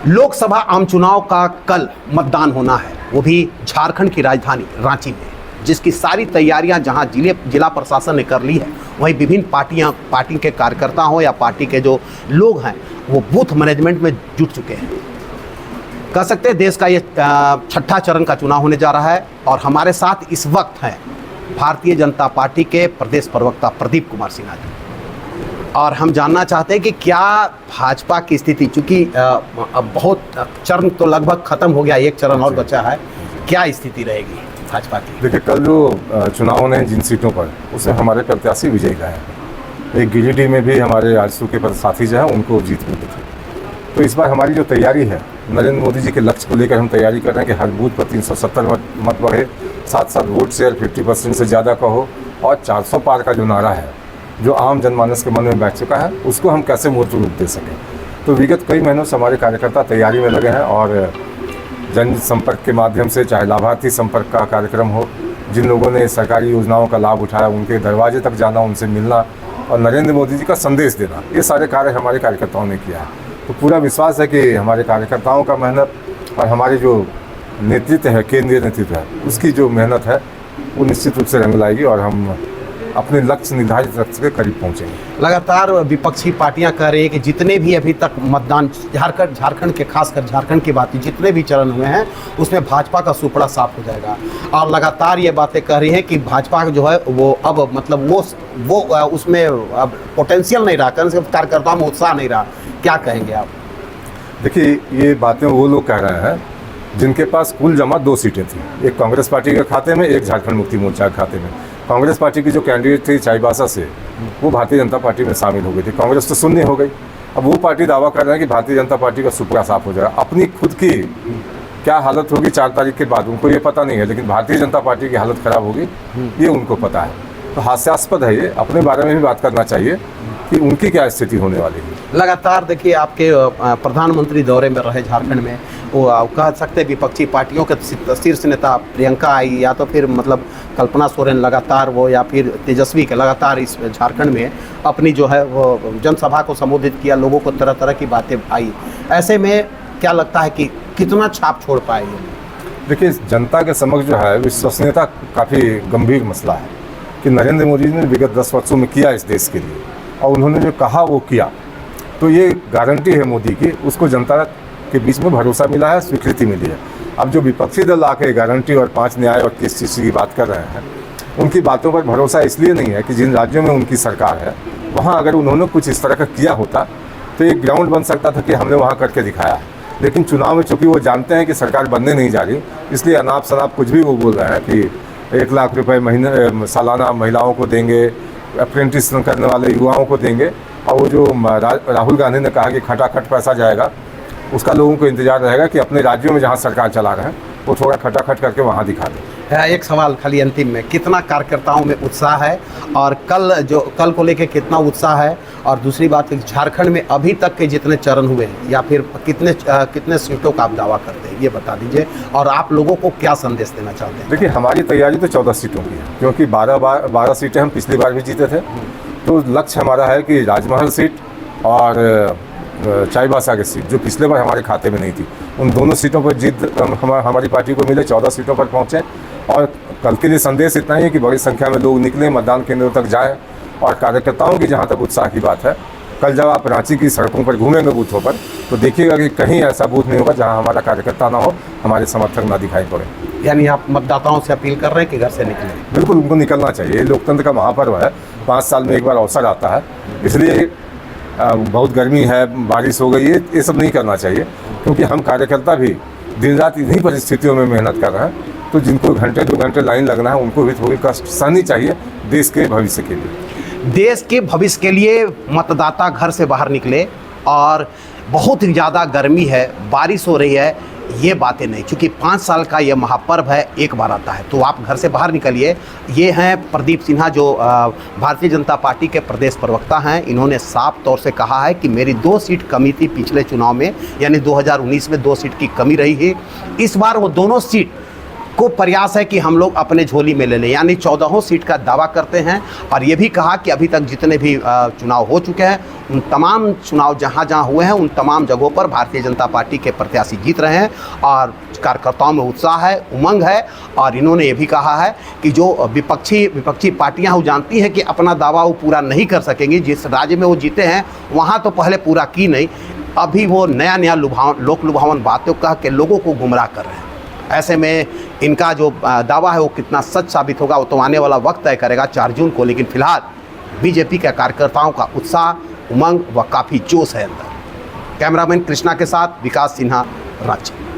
लोकसभा आम चुनाव का कल मतदान होना है, वो भी झारखंड की राजधानी रांची में, जिसकी सारी तैयारियां जहां जिला प्रशासन ने कर ली है, वहीं विभिन्न पार्टी के कार्यकर्ता हो या पार्टी के जो लोग हैं वो बूथ मैनेजमेंट में जुट चुके हैं। कह सकते हैं देश का ये छठा चरण का चुनाव होने जा रहा है और हमारे साथ इस वक्त हैं भारतीय जनता पार्टी के प्रदेश प्रवक्ता प्रदीप कुमार सिन्हा जी। और हम जानना चाहते हैं कि क्या भाजपा की स्थिति, चूँकि अब बहुत चरण तो लगभग खत्म हो गया, एक चरण और बचा है, क्या स्थिति रहेगी भाजपा की? देखिए, कल जो चुनाव होने हैं जिन सीटों पर, उसमें हमारे प्रत्याशी विजयी रहे हैं। एक गिरिडीह में भी हमारे आजसू के साथी जो हैं उनको जीत मिली थी। तो इस बार हमारी जो तैयारी है, नरेंद्र मोदी जी के लक्ष्य को लेकर हम तैयारी कर रहे हैं कि हर बूथ पर 370 मत बढ़े, साथ साथ वोट शेयर 50% से ज़्यादा का हो, और 400 पार का जो नारा है जो आम जनमानस के मन में बैठ चुका है, उसको हम कैसे मूर्त रूप दे सकें। तो विगत कई महीनों से हमारे कार्यकर्ता तैयारी में लगे हैं और जन संपर्क के माध्यम से, चाहे लाभार्थी संपर्क का कार्यक्रम हो, जिन लोगों ने सरकारी योजनाओं का लाभ उठाया उनके दरवाजे तक जाना, उनसे मिलना और नरेंद्र मोदी जी का संदेश देना, ये सारे कार्य हमारे कार्यकर्ताओं ने किया है। तो पूरा विश्वास है कि हमारे कार्यकर्ताओं का मेहनत और हमारे जो नेतृत्व है, केंद्रीय नेतृत्व है, उसकी जो मेहनत है वो निश्चित रूप से रंग लाएगी और हम अपने लक्ष्य, निर्धारित लक्ष्य के करीब पहुंचेंगे। लगातार विपक्षी पार्टियां कह रही हैं कि जितने भी अभी तक मतदान झारखंड के, खासकर झारखंड की बात, जितने भी चरण हुए हैं उसमें भाजपा का सुपड़ा साफ हो जाएगा, और लगातार ये बातें कह रही हैं कि भाजपा जो है वो अब मतलब वो उसमें अब पोटेंशियल नहीं रहा, कार्यकर्ताओं में उत्साह नहीं रहा। क्या कहेंगे आप? देखिए, ये बातें वो लोग कह रहे हैं जिनके पास कुल जमा 2 सीटें थी, एक कांग्रेस पार्टी के खाते में, एक झारखंड मुक्ति मोर्चा के खाते में। कांग्रेस पार्टी की जो कैंडिडेट थी चाईबासा से, वो भारतीय जनता पार्टी में शामिल हो गई थी। कांग्रेस तो शून्य हो गई। अब वो पार्टी दावा कर रहे हैं कि भारतीय जनता पार्टी का सुपड़ा साफ हो जाएगा। अपनी खुद की क्या हालत होगी 4 तारीख के बाद उनको ये पता नहीं है, लेकिन भारतीय जनता पार्टी की हालत खराब होगी ये उनको पता है। तो हास्यास्पद है ये, अपने बारे में भी बात करना चाहिए कि उनकी क्या स्थिति होने वाली है। लगातार देखिए, आपके प्रधानमंत्री दौरे में रहे झारखंड में, वो कह सकते हैं विपक्षी पार्टियों के शीर्ष नेता प्रियंका आई या तो फिर मतलब कल्पना सोरेन लगातार वो, या फिर तेजस्वी के लगातार इस झारखंड में अपनी जो है वो जनसभा को संबोधित किया, लोगों को तरह तरह की बातें आई। ऐसे में क्या लगता है कि कितना छाप छोड़ पाएंगे? देखिए, जनता के समक्ष जो है विश्वसनीयता काफ़ी गंभीर मसला है कि नरेंद्र मोदी ने विगत 10 वर्षों में किया इस देश के लिए, और उन्होंने जो कहा वो किया। तो ये गारंटी है मोदी की, उसको जनता के बीच में भरोसा मिला है, स्वीकृति मिली है। अब जो विपक्षी दल आके गारंटी और 5 न्याय और KCC की बात कर रहे हैं, उनकी बातों पर भरोसा इसलिए नहीं है कि जिन राज्यों में उनकी सरकार है वहाँ अगर उन्होंने कुछ इस तरह का किया होता तो एक ग्राउंड बन सकता था कि हमने वहाँ करके दिखाया। लेकिन चुनाव में चूँकि वो जानते हैं कि सरकार बनने नहीं जा रही, इसलिए अनाप शनाप कुछ भी वो बोल रहे हैं कि 1 लाख रुपये महीने सालाना महिलाओं को देंगे, अप्रेंटिस करने वाले युवाओं को देंगे, और वो जो राहुल गांधी ने कहा कि खटाखट पैसा जाएगा, उसका लोगों को इंतजार रहेगा कि अपने राज्यों में जहां सरकार चला रहे हैं वो थोड़ा खटाखट करके वहां दिखा दें। एक सवाल खाली अंतिम में, कितना कार्यकर्ताओं में उत्साह है और कल को लेके कितना उत्साह है? और दूसरी बात, झारखंड में अभी तक के जितने चरण हुए हैं या फिर कितने सीटों का आप दावा करते हैं, ये बता दीजिए, और आप लोगों को क्या संदेश देना चाहते हैं? देखिए, हमारी तैयारी तो 14 सीटों की है, क्योंकि 12 सीटें हम पिछली बार भी जीते थे। तो लक्ष्य हमारा है कि राजमहल सीट और चाईबासा की सीट, जो पिछले बार हमारे खाते में नहीं थी, उन दोनों सीटों पर जीत हमारी पार्टी को मिले, 14 सीटों पर पहुँचे। और कल के लिए संदेश इतना ही है कि बड़ी संख्या में लोग निकलें, मतदान केंद्रों तक जाएं। और कार्यकर्ताओं की जहाँ तक उत्साह की बात है, कल जब आप रांची की सड़कों पर घूमेंगे बूथों पर, तो देखिएगा कि कहीं ऐसा बूथ नहीं होगा जहाँ हमारा कार्यकर्ता ना हो, हमारे समर्थक ना दिखाई पड़े। यानी आप मतदाताओं से अपील कर रहे हैं कि घर से निकलें? बिल्कुल, उनको निकलना चाहिए। ये लोकतंत्र का महापर्व है, 5 साल में एक बार अवसर आता है, इसलिए बहुत गर्मी है, बारिश हो गई, ये सब नहीं करना चाहिए, क्योंकि हम कार्यकर्ता भी दिन रात इन्हीं परिस्थितियों में मेहनत कर रहे हैं। तो जिनको घंटे 2 घंटे लाइन लगना है, उनको भी थोड़ी कष्ट सहनी चाहिए देश के भविष्य के लिए। देश के भविष्य के लिए मतदाता घर से बाहर निकले, और बहुत ही ज़्यादा गर्मी है, बारिश हो रही है, ये बातें नहीं, क्योंकि 5 साल का ये महापर्व है, एक बार आता है, तो आप घर से बाहर निकलिए। ये हैं प्रदीप सिन्हा, जो भारतीय जनता पार्टी के प्रदेश प्रवक्ता हैं। इन्होंने साफ तौर से कहा है कि मेरी 2 सीट कमी थी पिछले चुनाव में, यानी 2019 में 2 सीट की कमी रही है। इस बार वो दोनों सीट को प्रयास है कि हम लोग अपने झोली में ले लें, यानी 14 सीट का दावा करते हैं। और ये भी कहा कि अभी तक जितने भी चुनाव हो चुके हैं, उन तमाम चुनाव जहां जहां हुए हैं उन तमाम जगहों पर भारतीय जनता पार्टी के प्रत्याशी जीत रहे हैं और कार्यकर्ताओं में उत्साह है, उमंग है। और इन्होंने ये भी कहा है कि जो विपक्षी पार्टियां वो जानती हैं कि अपना दावा वो पूरा नहीं कर सकेंगी। जिस राज्य में वो जीते हैं वहाँ तो पहले पूरा की नहीं, अभी वो नया लोक लुभावन बातों कह के लोगों को गुमराह कर रहे हैं। ऐसे में इनका जो दावा है वो कितना सच साबित होगा वो तो आने वाला वक्त तय करेगा 4 जून को। लेकिन फिलहाल बीजेपी के कार्यकर्ताओं का उत्साह, उमंग व काफ़ी जोश है अंदर। कैमरामैन कृष्णा के साथ विकास सिन्हा, रांची।